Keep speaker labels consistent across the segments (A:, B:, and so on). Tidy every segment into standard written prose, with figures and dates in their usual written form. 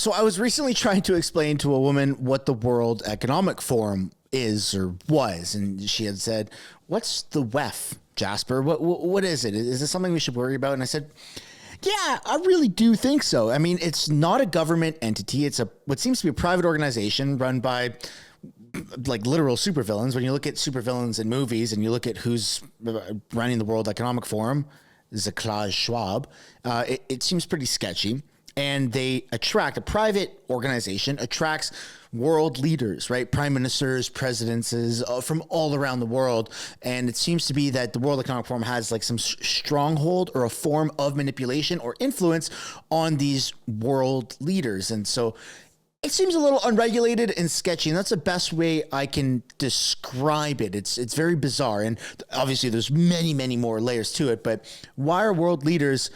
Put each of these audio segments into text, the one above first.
A: So I was recently trying to explain to a woman what the World Economic Forum is or was, and she had said, "What's the WEF, Jasper? What is it? Is this something we should worry about?" And I said, "Yeah, I really do think so. I mean, it's not a government entity. It's a what seems to be a private organization run by like literal supervillains. When you look at supervillains in movies and you look at who's running the World Economic Forum, Klaus Schwab, it seems pretty sketchy." And they attract a private organization, attracts world leaders, right? Prime ministers, presidents from all around the world. And it seems to be that the World Economic Forum has like some stronghold or a form of manipulation or influence on these world leaders. And so it seems a little unregulated and sketchy, and that's the best way I can describe it. It's very bizarre, and obviously there's many more layers to it. But why are world leaders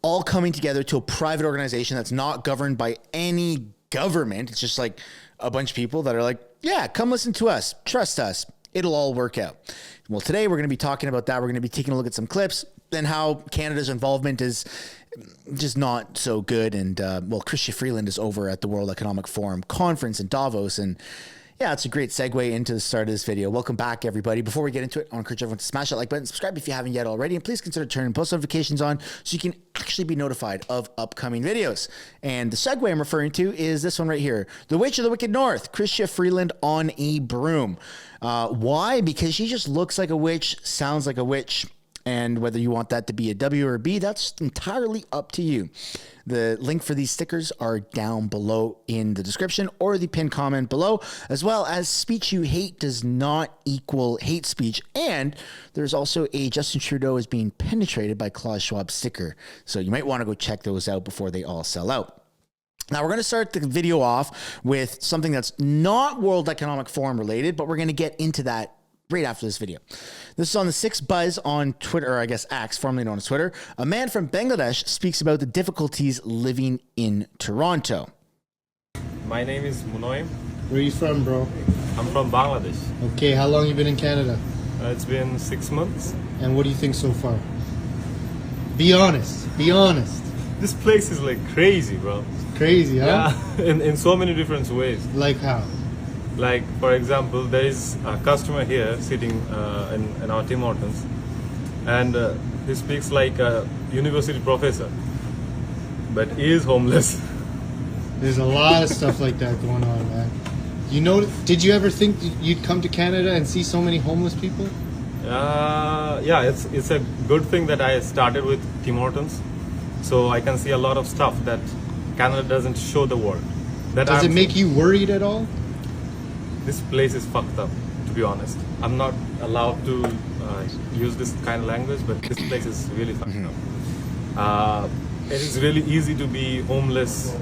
A: all coming together to a private organization that's not governed by any government? It's just like a bunch of people that are like, yeah, come listen to us, trust us, it'll all work out. Well, today we're going to be talking about that. We're going to be taking a look at some clips and how Canada's involvement is just not so good. And Chrystia Freeland is over at the World Economic Forum conference in Davos, and yeah, it's a great segue into the start of this video. Welcome back, everybody. Before we get into it, I want to encourage everyone to smash that like button, subscribe if you haven't yet already, and please consider turning post notifications on so you can actually be notified of upcoming videos. And the segue I'm referring to is this one right here. The Witch of the Wicked North, Chrystia Freeland on a broom. Why? Because she just looks like a witch, sounds like a witch, and whether you want that to be a W or a B, that's entirely up to you. The link for these stickers are down below in the description or the pinned comment below, as well as speech you hate does not equal hate speech. And there's also a Justin Trudeau is being penetrated by Klaus Schwab sticker. So you might want to go check those out before they all sell out. Now, we're going to start the video off with something that's not World Economic Forum related, but we're going to get into that right after this video. This is on the 6 Buzz on Twitter, or I guess X, formerly known as Twitter. A man from Bangladesh speaks about the difficulties living in Toronto.
B: My name is Munoy.
C: Where are you from, bro?
B: I'm from Bangladesh.
C: Okay, how long you been in Canada?
B: It's been 6 months.
C: And what do you think so far? Be honest. Be honest.
B: This place is like crazy, bro.
C: Crazy, huh?
B: Yeah, in so many different ways.
C: Like how?
B: Like, for example, there is a customer here sitting in our Tim Hortons, and he speaks like a university professor, but he is homeless.
C: There's a lot of stuff like that going on, man. You know, did you ever think you'd come to Canada and see so many homeless people?
B: Yeah, it's a good thing that I started with Tim Hortons, so I can see a lot of stuff that Canada doesn't show the world.
C: Does it make you worried at all?
B: This place is fucked up, to be honest. I'm not allowed to use this kind of language, but this place is really fucked up. It is really easy to be homeless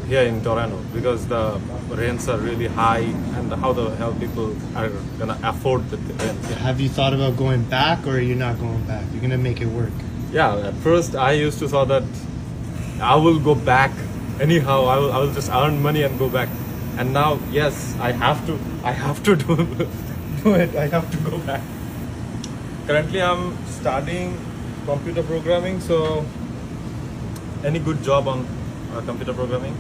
B: here in Toronto because the rents are really high, and how the hell people are gonna afford the rent?
C: Have you thought about going back, or are you not going back? You're gonna make it work?
B: Yeah, at first I used to thought that I will go back anyhow. I will just earn money and go back. And now, yes, I have to do it. I have to go back. Currently, I'm studying computer programming. So, any good job on computer programming?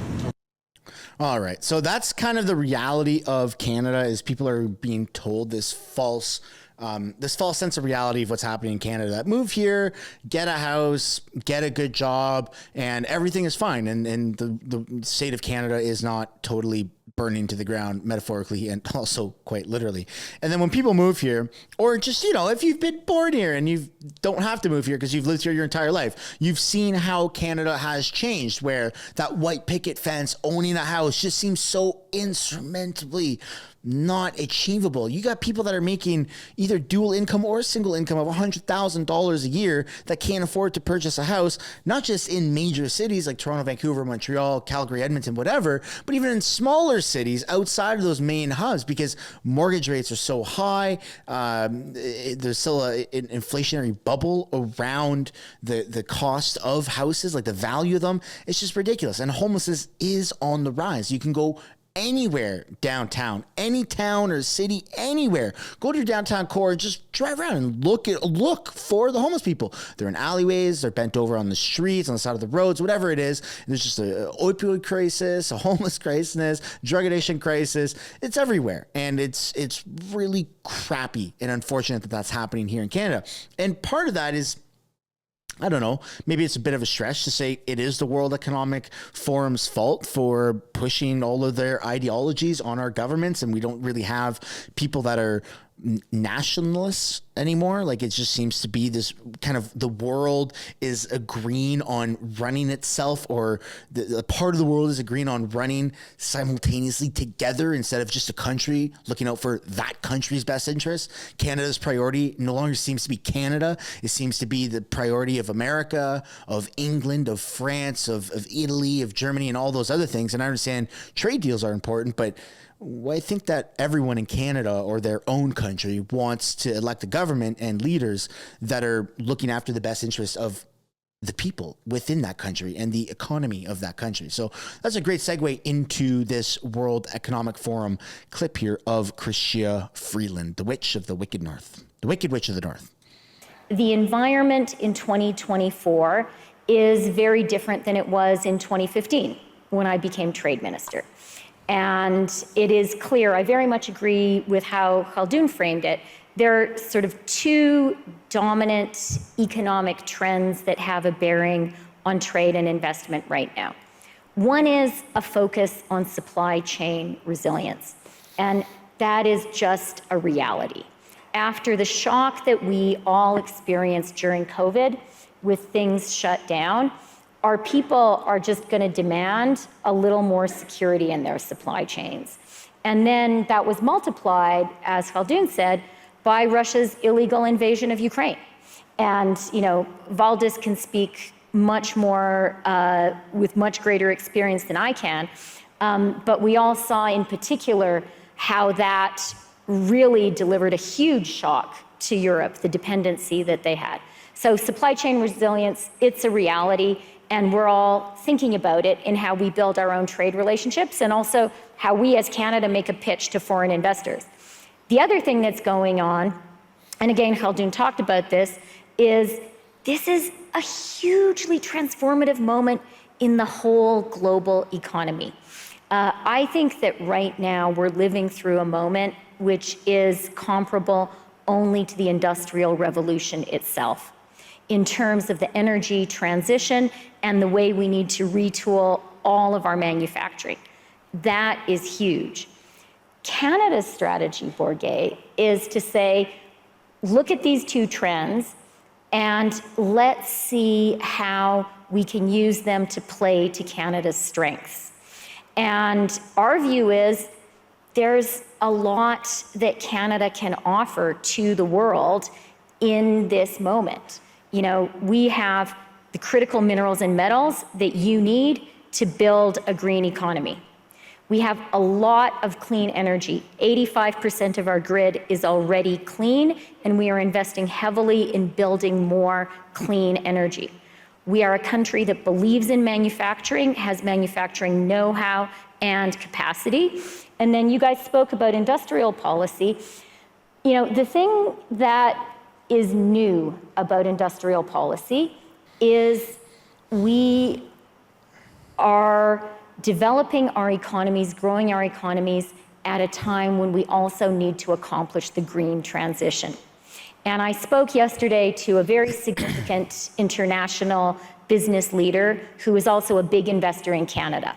A: All right. So that's kind of the reality of Canada is people are being told this false sense of reality of what's happening in Canada, that move here, get a house, get a good job, and everything is fine. And the state of Canada is not totally burning to the ground, metaphorically and also quite literally. And then when people move here, or just, you know, if you've been born here and you don't have to move here because you've lived here your entire life, you've seen how Canada has changed, where that white picket fence, owning a house just seems so insurmountably not achievable. You got people that are making either dual income or single income of $100,000 a year that can't afford to purchase a house, not just in major cities like Toronto, Vancouver, Montreal, Calgary, Edmonton, whatever, but even in smaller cities outside of those main hubs because mortgage rates are so high. There's still an inflationary bubble around the cost of houses, like the value of them. It's just ridiculous. And homelessness is on the rise. You can go anywhere downtown, any town or city, anywhere. Go to your downtown core and just drive around and look for the homeless people. They're in alleyways, they're bent over on the streets, on the side of the roads, whatever it is. There's just an opioid crisis, a homeless crisis, drug addiction crisis. It's everywhere. And it's really crappy and unfortunate that that's happening here in Canada. And part of that is, I don't know, maybe it's a bit of a stretch to say it is the World Economic Forum's fault for pushing all of their ideologies on our governments, and we don't really have people that are nationalists anymore. Like, it just seems to be this kind of, the world is agreeing on running itself, or the part of the world is agreeing on running simultaneously together instead of just a country looking out for that country's best interests. Canada's priority no longer seems to be Canada. It seems to be the priority of America, of England, of France, of Italy, of Germany, and all those other things. And I understand trade deals are important, but I think that everyone in Canada or their own country wants to elect a government and leaders that are looking after the best interests of the people within that country and the economy of that country. So that's a great segue into this World Economic Forum clip here of Chrystia Freeland, the witch of the wicked north, the wicked witch of the north.
D: The environment in 2024 is very different than it was in 2015 when I became trade minister. And it is clear, I very much agree with how Khaldoun framed it. There are sort of two dominant economic trends that have a bearing on trade and investment right now. One is a focus on supply chain resilience, and that is just a reality. After the shock that we all experienced during COVID with things shut down, our people are just going to demand a little more security in their supply chains. And then that was multiplied, as Khaldoun said, by Russia's illegal invasion of Ukraine. And, you know, Valdis can speak much more, with much greater experience than I can. But we all saw in particular how that really delivered a huge shock to Europe, the dependency that they had. So supply chain resilience, it's a reality. And we're all thinking about it in how we build our own trade relationships and also how we as Canada make a pitch to foreign investors. The other thing that's going on, and again, Khaldoun talked about this is a hugely transformative moment in the whole global economy. I think that right now we're living through a moment which is comparable only to the Industrial Revolution itself, in terms of the energy transition and the way we need to retool all of our manufacturing. That is huge. Canada's strategy, Borge, is to say, look at these two trends and let's see how we can use them to play to Canada's strengths. And our view is there's a lot that Canada can offer to the world in this moment. You know, we have the critical minerals and metals that you need to build a green economy. We have a lot of clean energy. 85% of our grid is already clean, and we are investing heavily in building more clean energy. We are a country that believes in manufacturing, has manufacturing know-how and capacity. And then you guys spoke about industrial policy. You know, the thing that is new about industrial policy is we are developing our economies, growing our economies at a time when we also need to accomplish the green transition. And I spoke yesterday to a very significant international business leader who is also a big investor in Canada.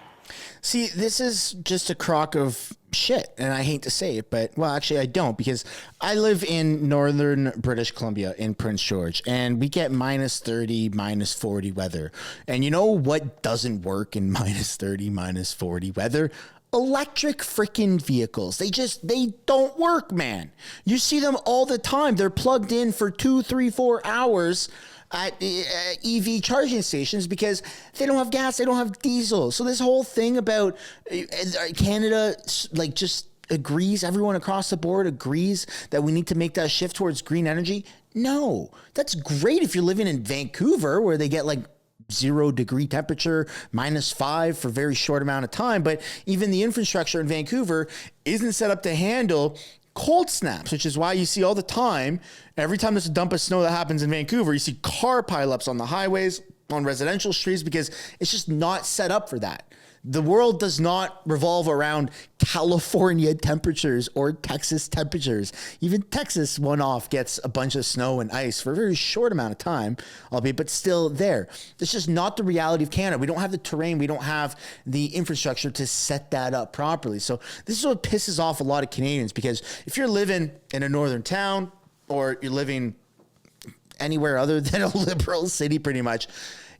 A: See, this is just a crock of shit, and I hate to say it, but, well, actually I don't, because I live in northern British Columbia in Prince George, and we get minus 30, minus 40 weather. And you know what doesn't work in minus 30, minus 40 weather? Electric freaking vehicles. They don't work, man. You see them all the time. They're plugged in for 2, 3, 4 hours at EV charging stations because they don't have gas, they don't have diesel. So this whole thing about Canada, like, just agrees, everyone across the board agrees that we need to make that shift towards green energy. No, that's great if you're living in Vancouver where they get like 0-degree temperature, -5 for a very short amount of time. But even the infrastructure in Vancouver isn't set up to handle cold snaps, which is why you see all the time, every time there's a dump of snow that happens in Vancouver, you see car pileups on the highways, on residential streets, because it's just not set up for that. The world does not revolve around California temperatures or Texas temperatures. Even Texas, one-off, gets a bunch of snow and ice for a very short amount of time, albeit, but still there. It's just not the reality of Canada. We don't have the terrain. We don't have the infrastructure to set that up properly. So this is what pisses off a lot of Canadians, because if you're living in a northern town or you're living anywhere other than a liberal city pretty much,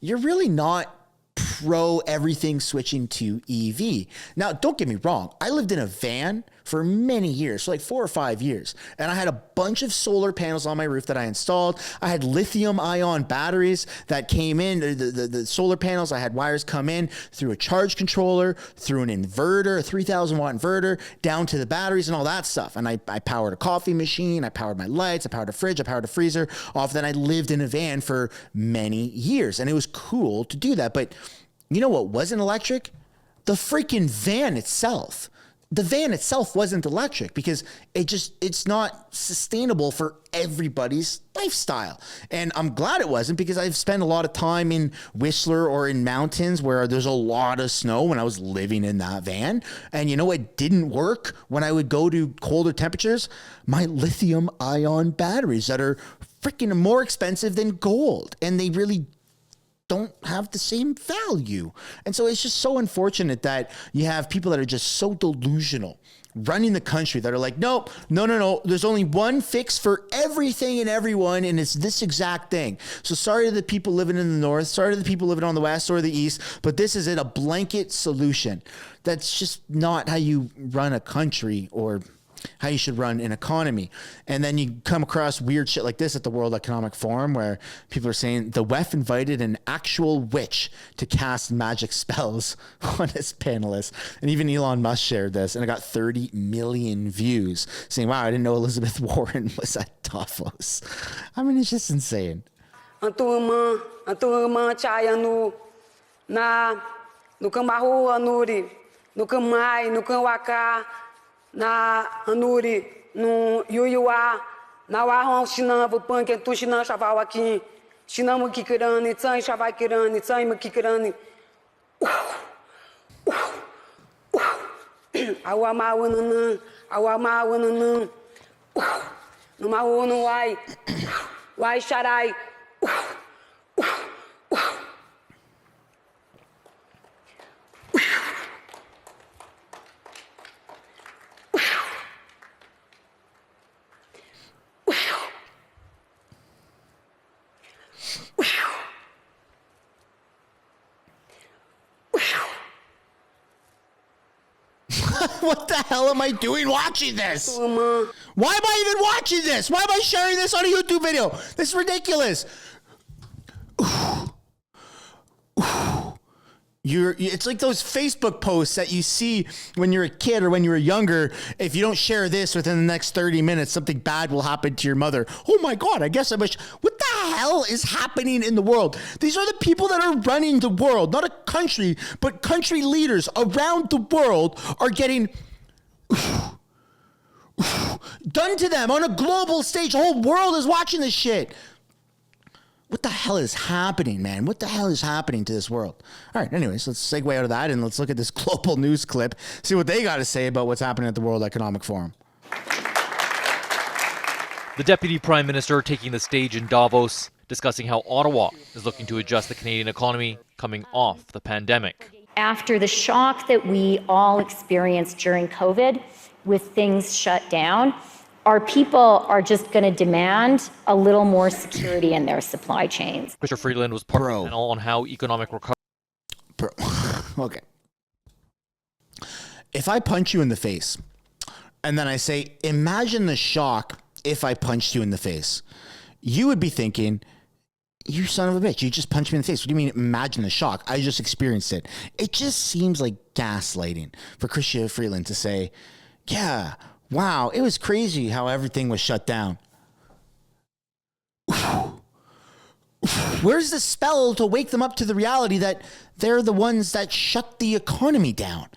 A: you're really not pro everything switching to EV. Now, don't get me wrong. I lived in a van for many years, for like 4 or 5 years. And I had a bunch of solar panels on my roof that I installed. I had lithium ion batteries that came in, the solar panels. I had wires come in through a charge controller, through an inverter, a 3,000 watt inverter, down to the batteries and all that stuff. And I powered a coffee machine. I powered my lights. I powered a fridge. I powered a freezer. Off then I lived in a van for many years. And it was cool to do that. But you know what wasn't electric? The freaking van itself. The van itself wasn't electric because it's not sustainable for everybody's lifestyle. And I'm glad it wasn't, because I've spent a lot of time in Whistler or in mountains where there's a lot of snow when I was living in that van. And you know what didn't work when I would go to colder temperatures? My lithium ion batteries that are freaking more expensive than gold. And they really don't have the same value. And so it's just so unfortunate that you have people that are just so delusional running the country that are like, no. There's only one fix for everything and everyone, and it's this exact thing. So sorry to the people living in the north, sorry to the people living on the west or the east, but this is a blanket solution. That's just not how you run a country or how you should run an economy. And then you come across weird shit like this at the World Economic Forum, where people are saying the WEF invited an actual witch to cast magic spells on his panelists. And even Elon Musk shared this, and it got 30 million views, saying, wow, I didn't know Elizabeth Warren was at Davos. I mean, it's just insane.
E: Na anuri no yuyua na wa china bu pan ke tu china chava aqui china mu kikirani tsai chava kirani tsai mu kikirani awa ma wonana no ma wono wai sharai
A: What the hell am I doing watching this? Why am I even watching this? Why am I sharing this on a YouTube video? This is ridiculous. It's like those Facebook posts that you see when you're a kid or when you were younger. If you don't share this within the next 30 minutes, something bad will happen to your mother. Oh my God, I guess I wish. What the hell is happening in the world? These are the people that are running the world, not a country, but country leaders around the world are getting done to them on a global stage. The whole world is watching this shit. What the hell is happening, man? What the hell is happening to this world? All right, anyways, let's segue out of that and let's look at this global news clip, see what they got to say about what's happening at the World Economic Forum.
F: The Deputy Prime Minister taking the stage in Davos, discussing how Ottawa is looking to adjust the Canadian economy coming off the pandemic.
D: After the shock that we all experienced during COVID with things shut down, our people are just going to demand a little more security in their supply chains.
F: Mr. Freeland was part of the panel on how economic recovery.
A: Okay. If I punch you in the face and then I say, imagine the shock if I punched you in the face, you would be thinking, you son of a bitch, you just punched me in the face. What do you mean, imagine the shock? I just experienced it. It just seems like gaslighting for Chrystia Freeland to say, yeah, wow, it was crazy how everything was shut down. where's the spell to wake them up to the reality that they're the ones that shut the economy down?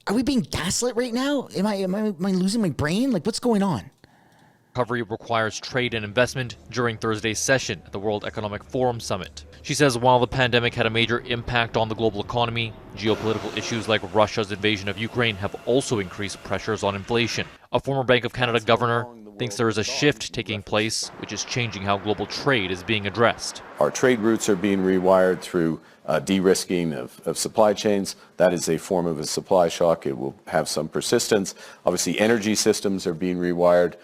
A: Are we being gaslit right now? Am I losing my brain? Like, what's going on?
F: Recovery requires trade and investment during Thursday's session at the World Economic Forum Summit. She says while the pandemic had a major impact on the global economy, geopolitical issues like Russia's invasion of Ukraine have also increased pressures on inflation. A former Bank of Canada governor thinks there is a shift taking place, which is changing how global trade is being addressed.
G: Our trade routes are being rewired through de-risking of supply chains. That is a form of a supply shock. It will have some persistence. Obviously, energy systems are being rewired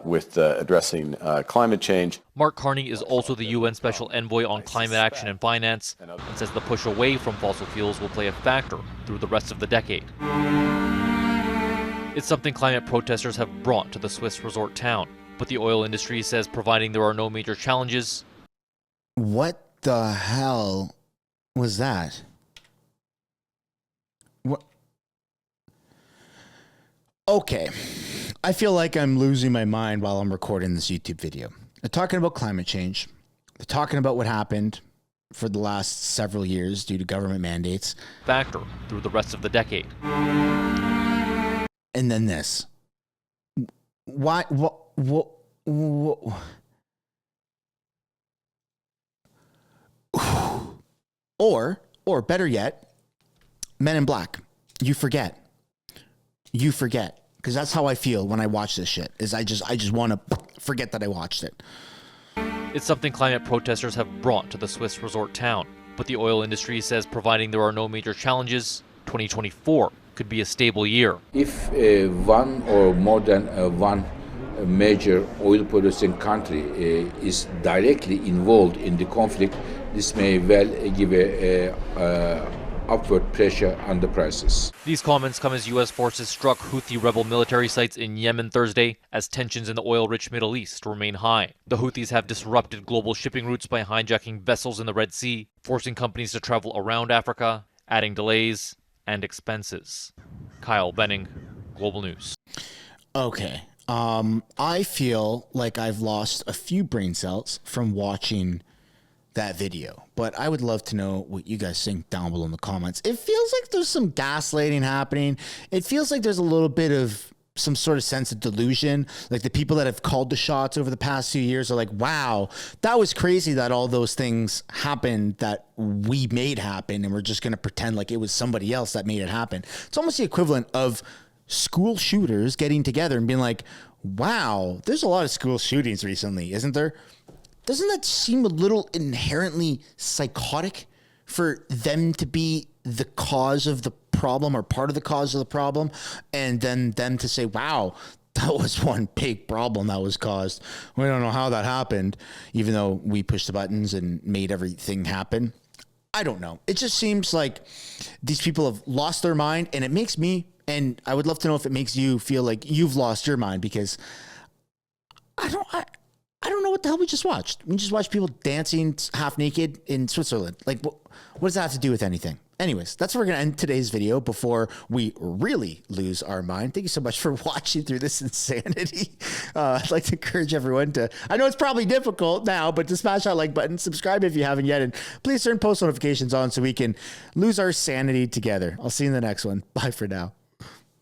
G: with addressing climate change.
F: Mark Carney is also the UN Special Envoy on Climate Action and Finance and says the push away from fossil fuels will play a factor through the rest of the decade. It's something climate protesters have brought to the Swiss resort town, but the oil industry says providing there are no major challenges.
A: What the hell was that? What? Okay. I feel like I'm losing my mind while I'm recording this YouTube video. They're talking about climate change. They're talking about what happened for the last several years due to government mandates.
F: Factor through the rest of the decade.
A: And then this. Why? Or better yet, Men in Black. You forget. Because that's how I feel when I watch this shit. Is I just want to forget that I watched it.
F: It's something climate protesters have brought to the Swiss resort town, but the oil industry says providing there are no major challenges, 2024 could be a stable year.
H: If one or more than one major oil producing country is directly involved in the conflict, this may well give a upward pressure on the prices.
F: These comments come as U.S. forces struck Houthi rebel military sites in Yemen Thursday as tensions in the oil-rich Middle East remain high. The Houthis have disrupted global shipping routes by hijacking vessels in the Red Sea, forcing companies to travel around Africa, adding delays and expenses. Kyle Benning, Global News.
A: Okay. I feel like I've lost a few brain cells from watching that video, but I would love to know what you guys think down below in the comments. It feels like there's some gaslighting happening. It feels like there's a little bit of some sort of sense of delusion. Like the people that have called the shots over the past few years are like, wow, that was crazy that all those things happened that we made happen. And we're just going to pretend like it was somebody else that made it happen. It's almost the equivalent of school shooters getting together and being like, wow, there's a lot of school shootings recently, isn't there? Doesn't that seem a little inherently psychotic for them to be the cause of the problem or part of the cause of the problem, and then them to say, wow, that was one big problem that was caused. We don't know how that happened, even though we pushed the buttons and made everything happen. I don't know. It just seems like these people have lost their mind, and it makes me, and I would love to know if it makes you feel like you've lost your mind, because I don't know what the hell we just watched. We just watched people dancing half naked in Switzerland. Like, what does that have to do with anything? Anyways, that's where we're going to end today's video before we really lose our mind. Thank you so much for watching through this insanity. I'd like to encourage everyone to, I know it's probably difficult now, but to smash that like button, subscribe if you haven't yet, and please turn post notifications on so we can lose our sanity together. I'll see you in the next one. Bye for now.